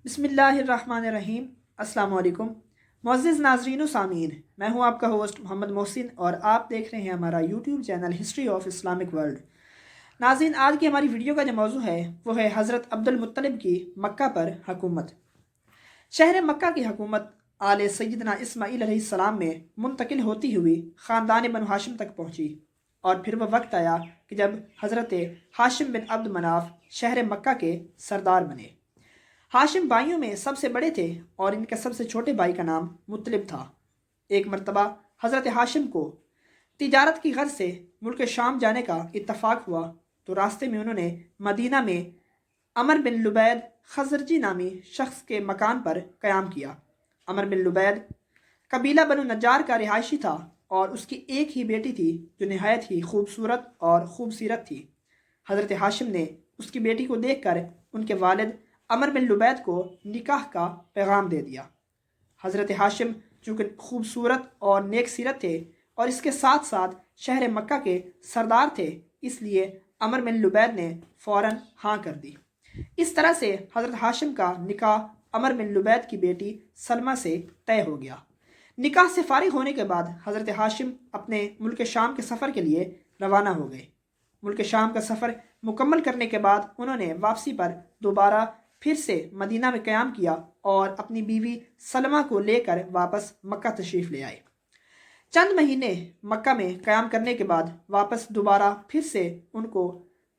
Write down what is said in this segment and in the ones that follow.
بسم اللہ الرحمن الرحیم۔ السلام علیکم معزز ناظرین و سامعین، میں ہوں آپ کا ہوسٹ محمد محسن اور آپ دیکھ رہے ہیں ہمارا YouTube channel history of Islamic world. ناظرین، آج کی ہماری ویڈیو کا جو موضوع ہے وہ ہے حضرت عبد المطلب کی مکہ پر حکومت۔ شہر مکہ کی حکومت آل سیدنا اسماعیل علیہ السلام میں منتقل ہوتی ہوئی خاندان بنو ہاشم تک پہنچی، اور پھر وہ وقت آیا کہ جب حضرت ہاشم بن عبد مناف شہر مکہ کے سردار بنے۔ ہاشم بھائیوں میں سب سے بڑے تھے اور ان کے سب سے چھوٹے بھائی کا نام مطلب تھا۔ ایک مرتبہ حضرت ہاشم کو تجارت کی غرض سے ملک شام جانے کا اتفاق ہوا، تو راستے میں انہوں نے مدینہ میں عمر بن لبید خزرجی نامی شخص کے مکان پر قیام کیا۔ عمر بن لبید قبیلہ بنو نجار کا رہائشی تھا اور اس کی ایک ہی بیٹی تھی جو نہایت ہی خوبصورت اور خوبصیرت تھی۔ حضرت ہاشم نے اس کی بیٹی کو دیکھ کر ان کے والد عمر بن لبید کو نکاح کا پیغام دے دیا۔ حضرت ہاشم چونکہ خوبصورت اور نیک سیرت تھے اور اس کے ساتھ ساتھ شہر مکہ کے سردار تھے، اس لیے عمر بن لبید نے فوراً ہاں کر دی۔ اس طرح سے حضرت ہاشم کا نکاح عمر بن لبید کی بیٹی سلمہ سے طے ہو گیا۔ نکاح سے فارغ ہونے کے بعد حضرت ہاشم اپنے ملک شام کے سفر کے لیے روانہ ہو گئے۔ ملک شام کا سفر مکمل کرنے کے بعد انہوں نے واپسی پر دوبارہ پھر سے مدینہ میں قیام کیا اور اپنی بیوی سلمہ کو لے کر واپس مکہ تشریف لے آئے۔ چند مہینے مکہ میں قیام کرنے کے بعد واپس دوبارہ پھر سے ان کو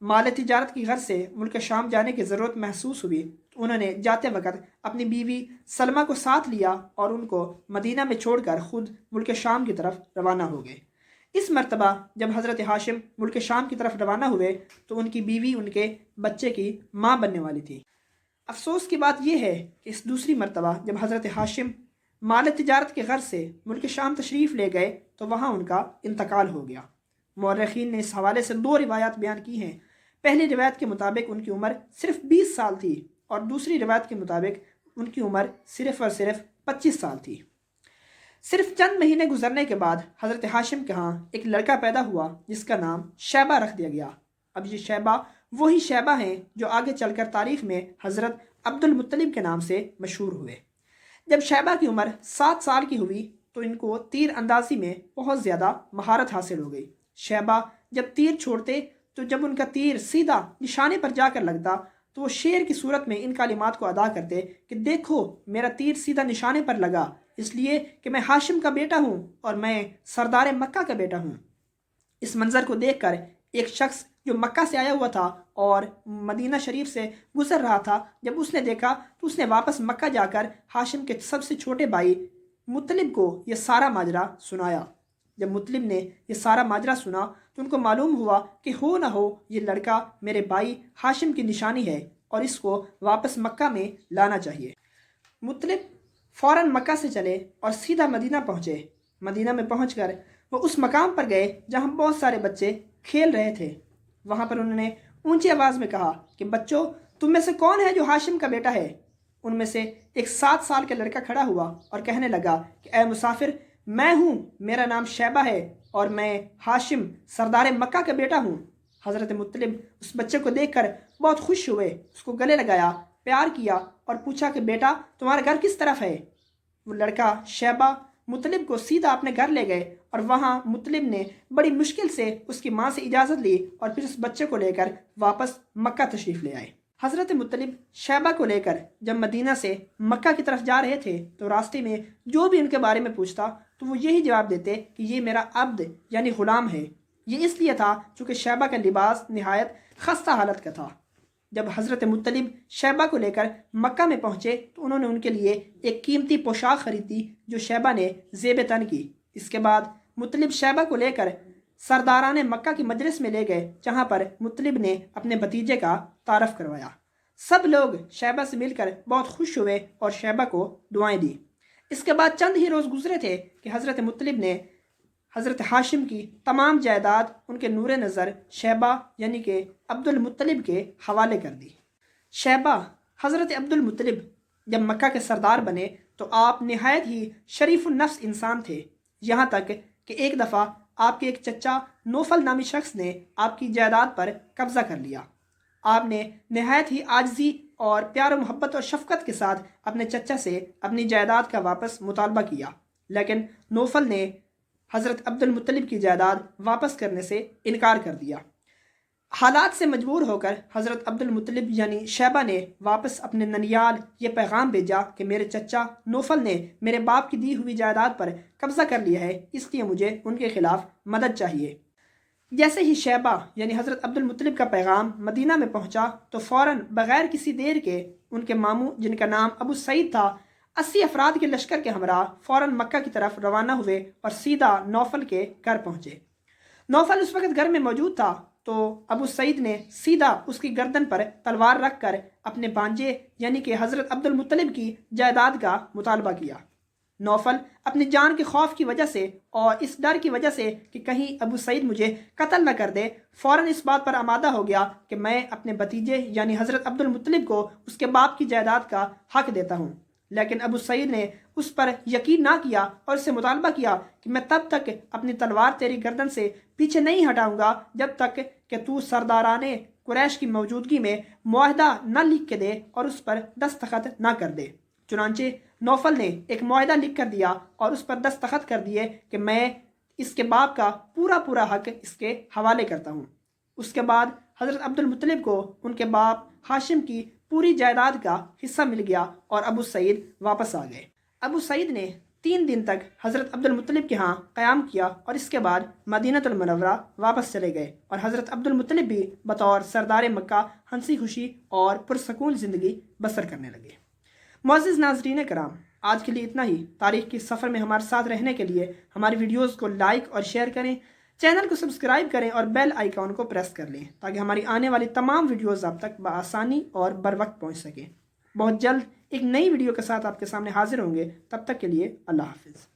مال تجارت کی غرض سے ملک شام جانے کی ضرورت محسوس ہوئی، تو انہوں نے جاتے وقت اپنی بیوی سلمہ کو ساتھ لیا اور ان کو مدینہ میں چھوڑ کر خود ملک شام کی طرف روانہ ہو گئے۔ اس مرتبہ جب حضرت ہاشم ملک شام کی طرف روانہ ہوئے تو ان کی بیوی ان کے بچے کی ماں بننے والی تھی۔ افسوس کی بات یہ ہے کہ اس دوسری مرتبہ جب حضرت ہاشم مال تجارت کے غرض سے ملک شام تشریف لے گئے تو وہاں ان کا انتقال ہو گیا۔ مورخین نے اس حوالے سے دو روایات بیان کی ہیں۔ پہلی روایت کے مطابق ان کی عمر صرف 20 سال تھی اور دوسری روایت کے مطابق ان کی عمر صرف اور صرف 25 سال تھی۔ صرف چند مہینے گزرنے کے بعد حضرت ہاشم کے ہاں ایک لڑکا پیدا ہوا جس کا نام شیبہ رکھ دیا گیا۔ اب یہ شیبہ وہی شیبہ ہیں جو آگے چل کر تاریخ میں حضرت عبد المطلب کے نام سے مشہور ہوئے۔ جب شیبہ کی عمر 7 سال کی ہوئی تو ان کو تیر اندازی میں بہت زیادہ مہارت حاصل ہو گئی۔ شیبہ جب تیر چھوڑتے تو جب ان کا تیر سیدھا نشانے پر جا کر لگتا تو وہ شعر کی صورت میں ان کلمات کو ادا کرتے کہ دیکھو میرا تیر سیدھا نشانے پر لگا، اس لیے کہ میں ہاشم کا بیٹا ہوں اور میں سردار مکہ کا بیٹا ہوں۔ اس منظر کو دیکھ کر ایک شخص جو مکہ سے آیا ہوا تھا اور مدینہ شریف سے گزر رہا تھا، جب اس نے دیکھا تو اس نے واپس مکہ جا کر ہاشم کے سب سے چھوٹے بھائی مطلب کو یہ سارا ماجرا سنایا۔ جب مطلب نے یہ سارا ماجرا سنا تو ان کو معلوم ہوا کہ ہو نہ ہو یہ لڑکا میرے بھائی ہاشم کی نشانی ہے اور اس کو واپس مکہ میں لانا چاہیے۔ مطلب فوراً مکہ سے چلے اور سیدھا مدینہ پہنچے۔ مدینہ میں پہنچ کر وہ اس مقام پر گئے جہاں بہت سارے بچے کھیل رہے تھے۔ وہاں پر انہوں نے اونچی آواز میں کہا کہ بچوں، تم میں سے کون ہے جو ہاشم کا بیٹا ہے؟ ان میں سے ایک 7 سال کا لڑکا کھڑا ہوا اور کہنے لگا کہ اے مسافر، میں ہوں، میرا نام شیبہ ہے اور میں ہاشم سردار مکہ کا بیٹا ہوں۔ حضرت مطلب اس بچے کو دیکھ کر بہت خوش ہوئے، اس کو گلے لگایا، پیار کیا اور پوچھا کہ بیٹا تمہارا گھر کس طرف ہے؟ وہ لڑکا شیبہ مطلب کو سیدھا اپنے گھر لے گئے اور وہاں مطلب نے بڑی مشکل سے اس کی ماں سے اجازت لی اور پھر اس بچے کو لے کر واپس مکہ تشریف لے آئے۔ حضرت مطلب شیبہ کو لے کر جب مدینہ سے مکہ کی طرف جا رہے تھے تو راستے میں جو بھی ان کے بارے میں پوچھتا تو وہ یہی جواب دیتے کہ یہ میرا عبد یعنی غلام ہے۔ یہ اس لیے تھا چونکہ شیبہ کا لباس نہایت خستہ حالت کا تھا۔ جب حضرت مطلب شیبہ کو لے کر مکہ میں پہنچے تو انہوں نے ان کے لیے ایک قیمتی پوشاک خریدی جو شیبہ نے زیب تن کی۔ اس کے بعد مطلب شیبہ کو لے کر سرداران مکہ کی مجلس میں لے گئے جہاں پر مطلب نے اپنے بھتیجے کا تعارف کروایا۔ سب لوگ شیبہ سے مل کر بہت خوش ہوئے اور شیبہ کو دعائیں دی۔ اس کے بعد چند ہی روز گزرے تھے کہ حضرت مطلب نے حضرت ہاشم کی تمام جائیداد ان کے نور نظر شیبہ یعنی کہ عبد المطلب کے حوالے کر دی۔ شیبہ حضرت عبد المطلب جب مکہ کے سردار بنے تو آپ نہایت ہی شریف النفس انسان تھے، یہاں تک کہ ایک دفعہ آپ کے ایک چچا نوفل نامی شخص نے آپ کی جائیداد پر قبضہ کر لیا۔ آپ نے نہایت ہی عاجزی اور پیار و محبت اور شفقت کے ساتھ اپنے چچا سے اپنی جائیداد کا واپس مطالبہ کیا، لیکن نوفل نے حضرت عبد المطلب کی جائیداد واپس کرنے سے انکار کر دیا۔ حالات سے مجبور ہو کر حضرت عبد المطلب یعنی شیبہ نے واپس اپنے ننیال یہ پیغام بھیجا کہ میرے چچا نوفل نے میرے باپ کی دی ہوئی جائیداد پر قبضہ کر لیا ہے، اس لیے مجھے ان کے خلاف مدد چاہیے۔ جیسے ہی شیبہ یعنی حضرت عبد المطلب کا پیغام مدینہ میں پہنچا تو فوراً بغیر کسی دیر کے ان کے ماموں جن کا نام ابو سعید تھا 80 افراد کے لشکر کے ہمراہ فوراً مکہ کی طرف روانہ ہوئے اور سیدھا نوفل کے گھر پہنچے۔ نوفل اس وقت گھر میں موجود تھا تو ابو سعید نے سیدھا اس کی گردن پر تلوار رکھ کر اپنے بانجے یعنی کہ حضرت عبد المطلب کی جائیداد کا مطالبہ کیا۔ نوفل اپنی جان کے خوف کی وجہ سے اور اس ڈر کی وجہ سے کہ کہیں ابو سعید مجھے قتل نہ کر دے، فوراً اس بات پر آمادہ ہو گیا کہ میں اپنے بھتیجے یعنی حضرت عبد المطلب کو اس کے باپ کی جائیداد کا حق دیتا ہوں۔ لیکن ابو سعید نے اس پر یقین نہ کیا اور اس سے مطالبہ کیا کہ میں تب تک اپنی تلوار تیری گردن سے پیچھے نہیں ہٹاؤں گا جب تک کہ تو سرداران قریش کی موجودگی میں معاہدہ نہ لکھ کے دے اور اس پر دستخط نہ کر دے۔ چنانچہ نوفل نے ایک معاہدہ لکھ کر دیا اور اس پر دستخط کر دیے کہ میں اس کے باپ کا پورا حق اس کے حوالے کرتا ہوں۔ اس کے بعد حضرت عبد المطلب کو ان کے باپ ہاشم کی پوری جائیداد کا حصہ مل گیا اور ابو سعید واپس آ گئے۔ ابو سعید نے 3 دن تک حضرت عبد المطلب کے ہاں قیام کیا اور اس کے بعد مدینہ المنورہ واپس چلے گئے اور حضرت عبد المطلب بھی بطور سردار مکہ ہنسی خوشی اور پرسکون زندگی بسر کرنے لگے۔ معزز ناظرین کرام، آج کے لیے اتنا ہی۔ تاریخ کے سفر میں ہمارے ساتھ رہنے کے لیے ہماری ویڈیوز کو لائک اور شیئر کریں، چینل کو سبسکرائب کریں اور بیل آئیکن کو پریس کر لیں تاکہ ہماری آنے والی تمام ویڈیوز آپ تک بآسانی اور بر وقت پہنچ سکیں۔ بہت جلد ایک نئی ویڈیو کے ساتھ آپ کے سامنے حاضر ہوں گے، تب تک کے لیے اللہ حافظ۔